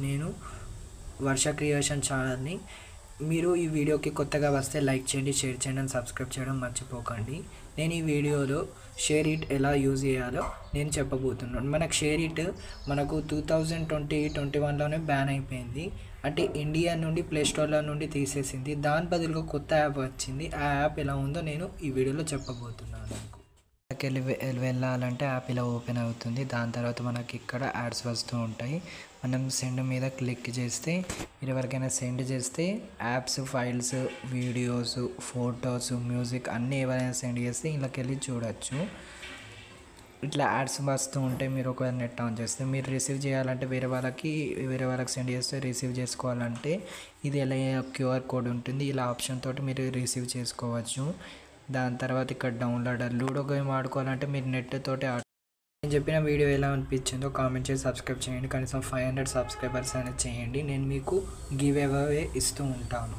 నేను వర్ష క్రియేషన్ ఛానల్ని. మీరు ఈ వీడియోకి కొత్తగా వస్తే లైక్ చేయండి, షేర్ చేయండి అండ్ సబ్స్క్రైబ్ చేయడం మర్చిపోకండి. నేను ఈ వీడియోలో షేర్ ఇట్ ఎలా యూజ్ చేయాలో నేను చెప్పబోతున్నాను. మనకు షేర్ ఇట్ మనకు 2021లోనే బ్యాన్ అయిపోయింది. అంటే ఇండియా నుండి ప్లేస్టోర్లో నుండి తీసేసింది. దాని బదులుగా కొత్త యాప్ వచ్చింది. ఆ యాప్ ఎలా ఉందో నేను ఈ వీడియోలో చెప్పబోతున్నాను. వెళ్ళాలంటే యాప్ ఇలా ఓపెన్ అవుతుంది. దాని తర్వాత మనకి ఇక్కడ యాడ్స్ వస్తూ ఉంటాయి. మనం సెండ్ మీద క్లిక్ చేస్తే మీరు ఎవరికైనా సెండ్ చేస్తే apps, files, videos, photos, music అన్నీ ఎవరైనా సెండ్ చేస్తే ఇళ్ళకి వెళ్ళి చూడొచ్చు. ఇట్లా యాడ్స్ వస్తూ ఉంటాయి. మీరు ఒకవేళ నెట్ ఆన్ చేస్తే మీరు రిసీవ్ చేయాలంటే వేరే వాళ్ళకి సెండ్ చేస్తే రిసీవ్ చేసుకోవాలంటే ఇది ఎలా క్యూఆర్ కోడ్ ఉంటుంది. ఇలా ఆప్షన్ తోటి మీరు రిసీవ్ చేసుకోవచ్చు. దాని తర్వాత ఇక్కడ డౌన్లోడ్ లూడో గేమ్ ఆడుకోవాలంటే మీరు నెట్ తోటి నేను చెప్పిన వీడియో ఎలా అనిపించిందో కామెంట్ చేసి సబ్స్క్రైబ్ చేయండి. కనీసం 500 సబ్స్క్రైబర్స్ అనేది చేయండి. నేను మీకు గివ్ అవే ఇస్తూ ఉంటాను.